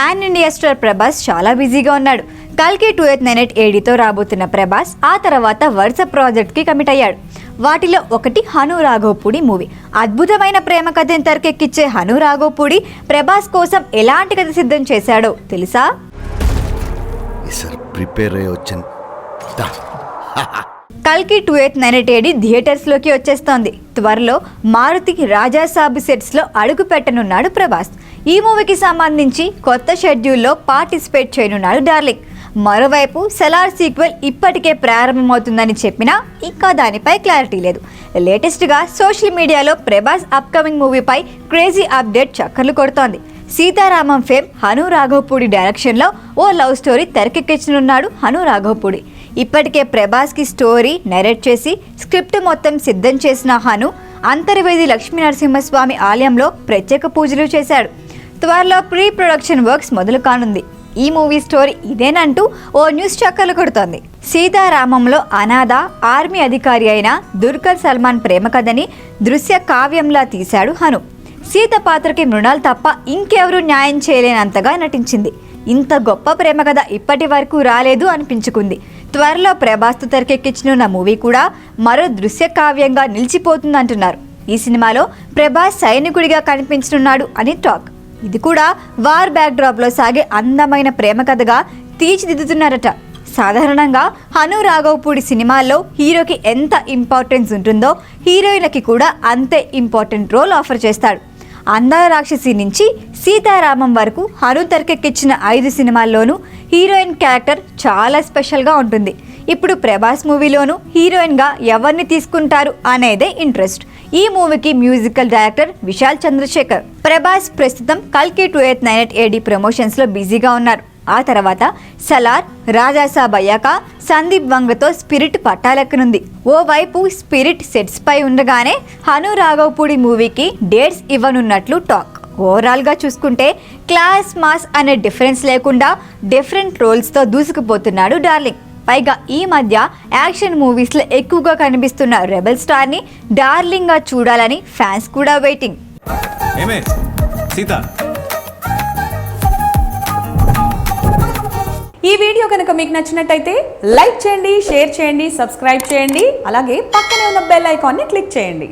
Pan India star Prabhas చాలా బిజీగా ఉన్నాడు. కల్కి 2898 ఏడీతో రాబోతున్న ప్రభాస్ ఆ తర్వాత వరుస ప్రాజెక్ట్కి కమిట్ అయ్యాడు. వాటిలో ఒకటి హను రాఘవపూడి మూవీ. అద్భుతమైన ప్రేమ కథను తెరకెక్కించే హను రాఘవపూడి ప్రభాస్ కోసం ఎలాంటి కథ సిద్ధం చేశాడో తెలుసా? కల్కి 2898 ఏడి థియేటర్స్లోకి వచ్చేస్తోంది. త్వరలో మారుతి రాజాసాబ్ సెట్స్లో అడుగు పెట్టనున్నాడు ప్రభాస్. ఈ మూవీకి సంబంధించి కొత్త షెడ్యూల్లో పార్టిసిపేట్ చేయనున్నాడు డార్లింగ్. మరోవైపు సలార్ సీక్వెల్ ఇప్పటికే ప్రారంభమవుతుందని చెప్పినా ఇంకా దానిపై క్లారిటీ లేదు. లేటెస్ట్గా సోషల్ మీడియాలో ప్రభాస్ అప్కమింగ్ మూవీపై క్రేజీ అప్డేట్ చక్కర్లు కొడుతోంది. సీతారామం ఫేమ్ హను రాఘవపూడి డైరెక్షన్లో ఓ లవ్ స్టోరీ తెరకెక్కించనున్నాడు హను రాఘవపూడి. ఇప్పటికే ప్రభాస్కి స్టోరీ నరేట్ చేసి స్క్రిప్ట్ మొత్తం సిద్ధం చేసిన హను అంతర్వేది లక్ష్మీ నరసింహస్వామి ఆలయంలో ప్రత్యేక పూజలు చేశాడు. త్వరలో ప్రీ ప్రొడక్షన్ వర్క్స్ మొదలు కానుంది. ఈ మూవీ స్టోరీ ఇదేనంటూ ఓ న్యూస్ చక్కర్లు కొడుతోంది. సీతారామంలో అనాథ ఆర్మీ అధికారి అయిన దుర్గర్ సల్మాన్ ప్రేమ కథని దృశ్య కావ్యంలా తీశాడు హను. సీత పాత్రకి మృణాల్ తప్ప ఇంకెవరూ న్యాయం చేయలేనంతగా నటించింది. ఇంత గొప్ప ప్రేమ కథ ఇప్పటి వరకు రాలేదు అనిపించుకుంది. త్వరలో ప్రభాస్తో తెరకెక్కించనున్న మూవీ కూడా మరో దృశ్య కావ్యంగా నిలిచిపోతుందంటున్నారు. ఈ సినిమాలో ప్రభాస్ సైనికుడిగా కనిపించనున్నాడు అని టాక్. ఇది కూడా వార్ బ్యాక్ డ్రాప్లో సాగే అందమైన ప్రేమ కథగా తీర్చిదిద్దుతున్నారట. సాధారణంగా హను రాఘవపూడి సినిమాల్లో హీరోకి ఎంత ఇంపార్టెన్స్ ఉంటుందో హీరోయిన్లకి కూడా అంతే ఇంపార్టెంట్ రోల్ ఆఫర్ చేస్తాడు. అందాల రాక్షసి నుంచి సీతారామం వరకు హను తెరకెక్కించిన 5 సినిమాల్లోనూ హీరోయిన్ క్యారెక్టర్ చాలా స్పెషల్గా ఉంటుంది. ఇప్పుడు ప్రభాస్ మూవీలోనూ హీరోయిన్గా ఎవరిని తీసుకుంటారు అనేదే ఇంట్రెస్ట్. ఈ మూవీకి మ్యూజికల్ డైరెక్టర్ విశాల్ చంద్రశేఖర్. ప్రభాస్ ప్రస్తుతం కల్కి 2898 ఏడి ప్రమోషన్స్లో బిజీగా ఉన్నారు. ఆ తర్వాత సలార్, రాజాసాబ్ అయ్యాక సందీప్ వంగతో స్పిరిట్ పట్టాలెక్కనుంది. ఓవైపు స్పిరిట్ సెట్స్ పై ఉండగానే హను రాఘవపూడి మూవీకి డేట్స్ ఇవ్వనున్నట్లు టాక్. ఓవరాల్గా చూసుకుంటే క్లాస్ మాస్ అనే డిఫరెన్స్ లేకుండా డిఫరెంట్ రోల్స్తో దూసుకుపోతున్నాడు డార్లింగ్. పైగా ఈ మధ్య యాక్షన్ మూవీస్లో ఎక్కువగా కనిపిస్తున్న రెబల్ స్టార్ని డార్లింగ్గా చూడాలని ఫ్యాన్స్ కూడా వెయిటింగ్. ఈ వీడియో కనుక మీకు నచ్చినట్టయితే లైక్ చేయండి, షేర్ చేయండి, సబ్స్క్రైబ్ చేయండి. అలాగే పక్కనే ఉన్న బెల్ ఐకాన్ని క్లిక్ చేయండి.